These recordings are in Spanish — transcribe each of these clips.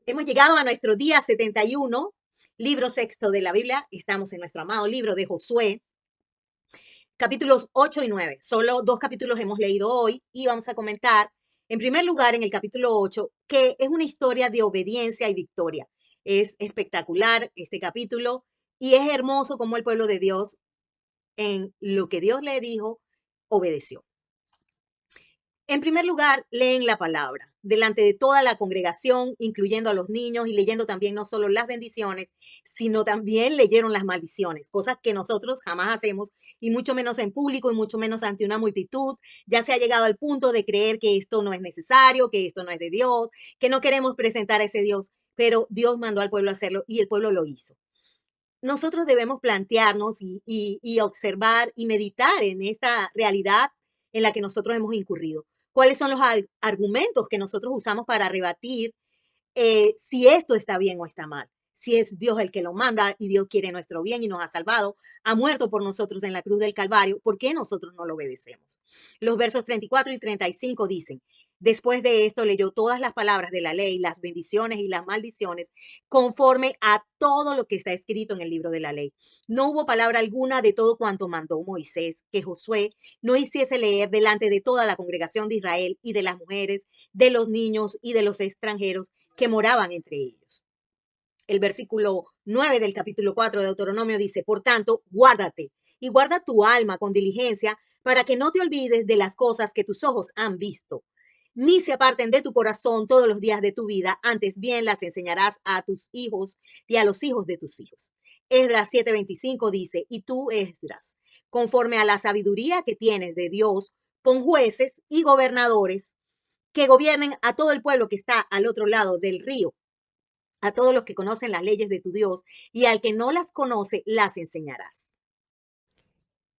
Hemos llegado a nuestro día 71, libro sexto de la Biblia. Estamos en nuestro amado libro de Josué, capítulos 8 y 9. Solo dos capítulos hemos leído hoy y vamos a comentar, en primer lugar, en el capítulo 8, que es una historia de obediencia y victoria. Es espectacular este capítulo y es hermoso como el pueblo de Dios, en lo que Dios le dijo, obedeció. En primer lugar, leen la palabra delante de toda la congregación, incluyendo a los niños y leyendo también no solo las bendiciones, sino también leyeron las maldiciones, cosas que nosotros jamás hacemos y mucho menos en público y mucho menos ante una multitud. Ya se ha llegado al punto de creer que esto no es necesario, que esto no es de Dios, que no queremos presentar a ese Dios, pero Dios mandó al pueblo a hacerlo y el pueblo lo hizo. Nosotros debemos plantearnos y observar y meditar en esta realidad en la que nosotros hemos incurrido. ¿Cuáles son los argumentos que nosotros usamos para rebatir si esto está bien o está mal? Si es Dios el que lo manda y Dios quiere nuestro bien y nos ha salvado, ha muerto por nosotros en la cruz del Calvario, ¿por qué nosotros no lo obedecemos? Los versos 34 y 35 dicen, después de esto leyó todas las palabras de la ley, las bendiciones y las maldiciones, conforme a todo lo que está escrito en el libro de la ley. No hubo palabra alguna de todo cuanto mandó Moisés que Josué no hiciese leer delante de toda la congregación de Israel y de las mujeres, de los niños y de los extranjeros que moraban entre ellos. El versículo 9 del capítulo 4 de Deuteronomio dice, por tanto, guárdate y guarda tu alma con diligencia para que no te olvides de las cosas que tus ojos han visto, ni se aparten de tu corazón todos los días de tu vida, antes bien las enseñarás a tus hijos y a los hijos de tus hijos. Esdras 7:25 dice, y tú, Esdras, conforme a la sabiduría que tienes de Dios, pon jueces y gobernadores que gobiernen a todo el pueblo que está al otro lado del río, a todos los que conocen las leyes de tu Dios, y al que no las conoce, las enseñarás.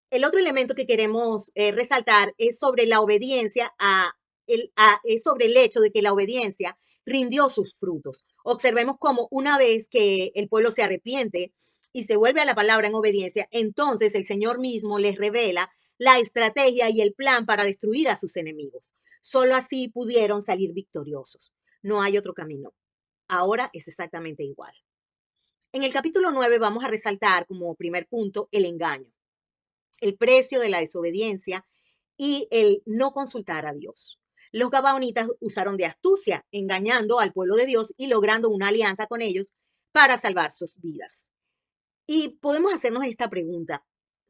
El otro elemento que queremos resaltar es sobre la obediencia es sobre el hecho de que la obediencia rindió sus frutos. Observemos cómo una vez que el pueblo se arrepiente y se vuelve a la palabra en obediencia, entonces el Señor mismo les revela la estrategia y el plan para destruir a sus enemigos. Solo así pudieron salir victoriosos. No hay otro camino. Ahora es exactamente igual. En el capítulo 9 vamos a resaltar como primer punto el engaño, el precio de la desobediencia y el no consultar a Dios. Los gabaonitas usaron de astucia, engañando al pueblo de Dios y logrando una alianza con ellos para salvar sus vidas. Y podemos hacernos esta pregunta,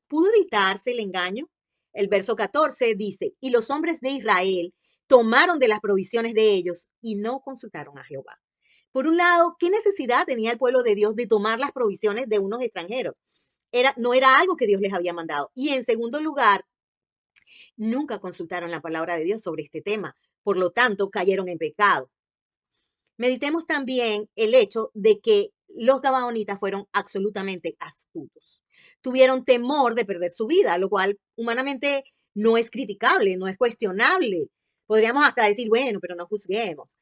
¿pudo evitarse el engaño? El verso 14 dice, y los hombres de Israel tomaron de las provisiones de ellos y no consultaron a Jehová. Por un lado, ¿qué necesidad tenía el pueblo de Dios de tomar las provisiones de unos extranjeros? No era algo que Dios les había mandado. Y en segundo lugar, nunca consultaron la palabra de Dios sobre este tema. Por lo tanto, cayeron en pecado. Meditemos también el hecho de que los gabaonitas fueron absolutamente astutos. Tuvieron temor de perder su vida, lo cual humanamente no es criticable, no es cuestionable. Podríamos hasta decir, bueno, pero no juzguemos.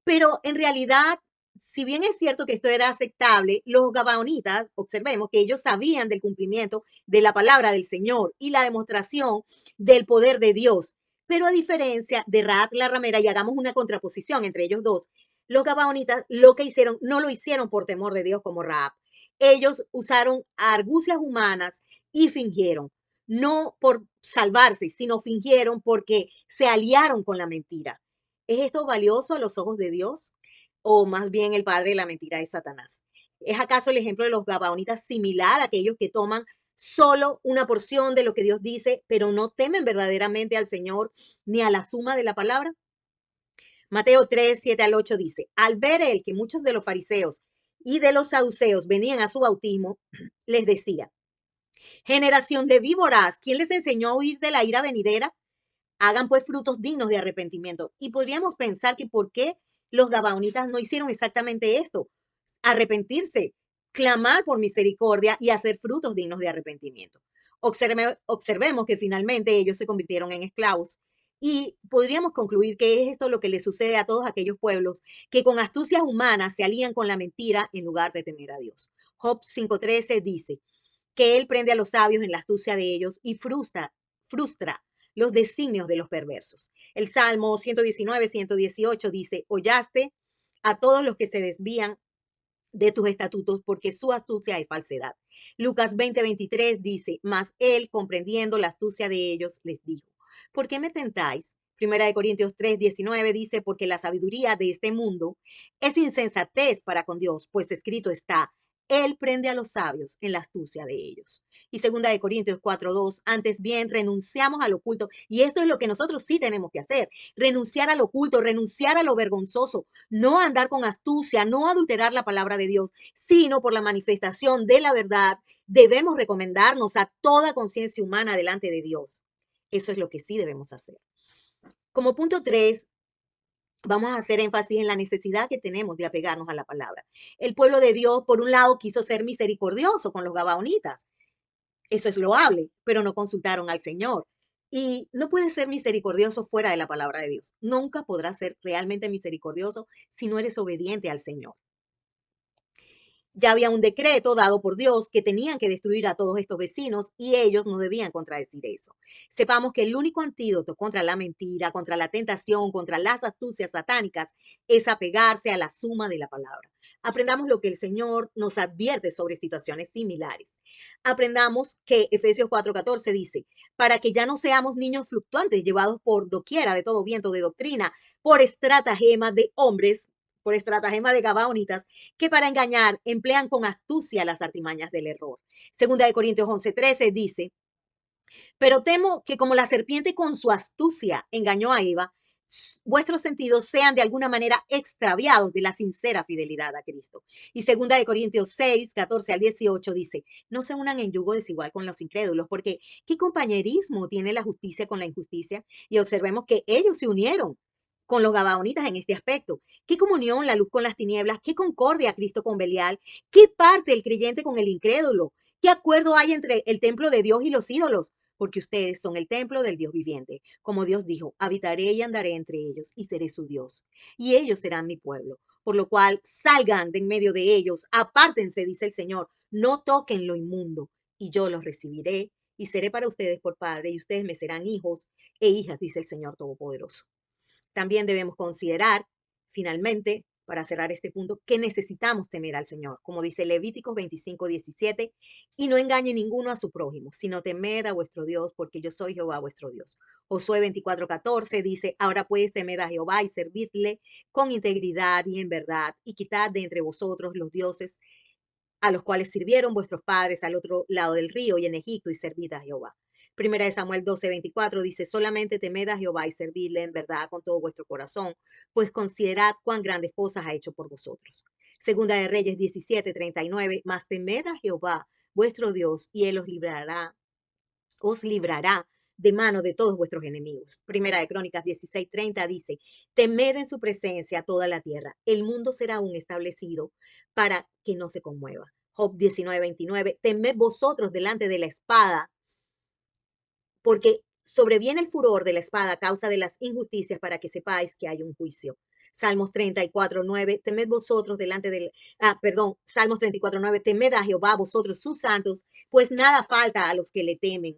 Pero en realidad, si bien es cierto que esto era aceptable, los gabaonitas, observemos que ellos sabían del cumplimiento de la palabra del Señor y la demostración del poder de Dios. Pero a diferencia de Raab la ramera, y hagamos una contraposición entre ellos dos, los gabaonitas lo que hicieron no lo hicieron por temor de Dios como Raab. Ellos usaron argucias humanas y fingieron, no por salvarse, sino fingieron porque se aliaron con la mentira. ¿Es esto valioso a los ojos de Dios? ¿O más bien el padre de la mentira es Satanás? ¿Es acaso el ejemplo de los gabaonitas similar a aquellos que toman solo una porción de lo que Dios dice, pero no temen verdaderamente al Señor ni a la suma de la palabra? Mateo 3, 7 al 8 dice, al ver él que muchos de los fariseos y de los saduceos venían a su bautismo, les decía, generación de víboras, ¿quién les enseñó a huir de la ira venidera? Hagan pues frutos dignos de arrepentimiento. Y podríamos pensar que por qué los gabaonitas no hicieron exactamente esto, arrepentirse, clamar por misericordia y hacer frutos dignos de arrepentimiento. Observemos que finalmente ellos se convirtieron en esclavos y podríamos concluir que es esto lo que le sucede a todos aquellos pueblos que con astucias humanas se alían con la mentira en lugar de temer a Dios. Job 5:13 dice que él prende a los sabios en la astucia de ellos y frustra los designios de los perversos. El Salmo 119, 118 dice, hollaste a todos los que se desvían de tus estatutos, porque su astucia es falsedad. Lucas 20:23 dice, mas él, comprendiendo la astucia de ellos, les dijo, ¿por qué me tentáis? Primera de Corintios 3:19 dice, porque la sabiduría de este mundo es insensatez para con Dios, pues escrito está, él prende a los sabios en la astucia de ellos. Y segunda de Corintios 4:2, antes bien renunciamos al oculto. Y esto es lo que nosotros sí tenemos que hacer, renunciar al oculto, renunciar a lo vergonzoso, no andar con astucia, no adulterar la palabra de Dios, sino por la manifestación de la verdad, debemos recomendarnos a toda conciencia humana delante de Dios. Eso es lo que sí debemos hacer. Como punto 3, vamos a hacer énfasis en la necesidad que tenemos de apegarnos a la palabra. El pueblo de Dios, por un lado, quiso ser misericordioso con los gabaonitas. Eso es loable, pero no consultaron al Señor. Y no puedes ser misericordioso fuera de la palabra de Dios. Nunca podrás ser realmente misericordioso si no eres obediente al Señor. Ya había un decreto dado por Dios que tenían que destruir a todos estos vecinos y ellos no debían contradecir eso. Sepamos que el único antídoto contra la mentira, contra la tentación, contra las astucias satánicas es apegarse a la suma de la palabra. Aprendamos lo que el Señor nos advierte sobre situaciones similares. Aprendamos que Efesios 4:14 dice, para que ya no seamos niños fluctuantes llevados por doquiera de todo viento de doctrina, por estratagema de hombres, por estratagema de gabaonitas, que para engañar emplean con astucia las artimañas del error. Segunda de Corintios 11:13 dice, pero temo que como la serpiente con su astucia engañó a Eva, vuestros sentidos sean de alguna manera extraviados de la sincera fidelidad a Cristo. Y segunda de Corintios 6:14 al 18 dice, no se unan en yugo desigual con los incrédulos, porque ¿qué compañerismo tiene la justicia con la injusticia? Y observemos que ellos se unieron con los gabaonitas en este aspecto. ¿Qué comunión la luz con las tinieblas? ¿Qué concordia Cristo con Belial? ¿Qué parte el creyente con el incrédulo? ¿Qué acuerdo hay entre el templo de Dios y los ídolos? Porque ustedes son el templo del Dios viviente. Como Dios dijo, habitaré y andaré entre ellos y seré su Dios. Y ellos serán mi pueblo. Por lo cual, salgan de en medio de ellos, apártense, dice el Señor, no toquen lo inmundo, y yo los recibiré y seré para ustedes por padre, y ustedes me serán hijos e hijas, dice el Señor Todopoderoso. También debemos considerar, finalmente, para cerrar este punto, que necesitamos temer al Señor, como dice Levíticos 25:17, y no engañe ninguno a su prójimo, sino temed a vuestro Dios, porque yo soy Jehová vuestro Dios. Josué 24:14 dice, ahora pues temed a Jehová y servidle con integridad y en verdad, y quitad de entre vosotros los dioses a los cuales sirvieron vuestros padres al otro lado del río y en Egipto, y servid a Jehová. Primera de Samuel 12:24 dice, solamente temed a Jehová y servidle en verdad con todo vuestro corazón, pues considerad cuán grandes cosas ha hecho por vosotros. Segunda de Reyes 17:39, mas temed a Jehová vuestro Dios y él os librará de mano de todos vuestros enemigos. Primera de Crónicas 16:30 dice, temed en su presencia toda la tierra, el mundo será aún establecido para que no se conmueva. Job 19:29, temed vosotros delante de la espada, porque sobreviene el furor de la espada a causa de las injusticias para que sepáis que hay un juicio. Salmos 34:9, temed vosotros delante del, Salmos 34:9, temed a Jehová vosotros sus santos, pues nada falta a los que le temen.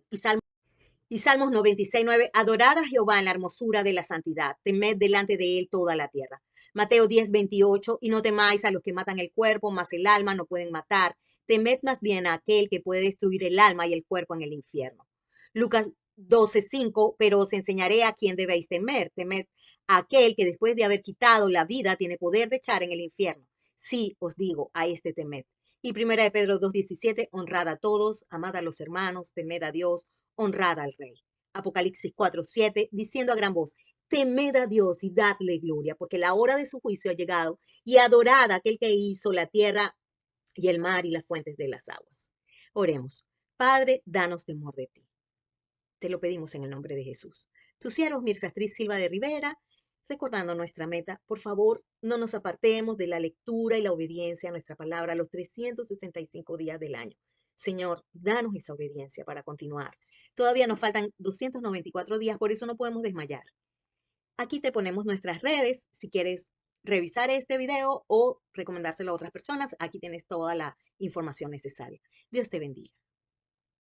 Y Salmos 96:9, adorad a Jehová en la hermosura de la santidad, temed delante de él toda la tierra. Mateo 10:28, y no temáis a los que matan el cuerpo, mas el alma no pueden matar. Temed más bien a aquel que puede destruir el alma y el cuerpo en el infierno. Lucas 12:5, pero os enseñaré a quién debéis temer. Temed a aquel que después de haber quitado la vida tiene poder de echar en el infierno. Sí, os digo, a este temed. Y primera de Pedro 2:17, honrad a todos, amad a los hermanos, temed a Dios, honrad al rey. Apocalipsis 4:7, diciendo a gran voz, temed a Dios y dadle gloria, porque la hora de su juicio ha llegado, y adorad a aquel que hizo la tierra y el mar y las fuentes de las aguas. Oremos. Padre, danos temor de ti. Te lo pedimos en el nombre de Jesús. Tu siervo Mirza Astrid Silva de Rivera, recordando nuestra meta, por favor, no nos apartemos de la lectura y la obediencia a nuestra palabra los 365 días del año. Señor, danos esa obediencia para continuar. Todavía nos faltan 294 días, por eso no podemos desmayar. Aquí te ponemos nuestras redes, si quieres revisar este video o recomendárselo a otras personas, aquí tienes toda la información necesaria. Dios te bendiga.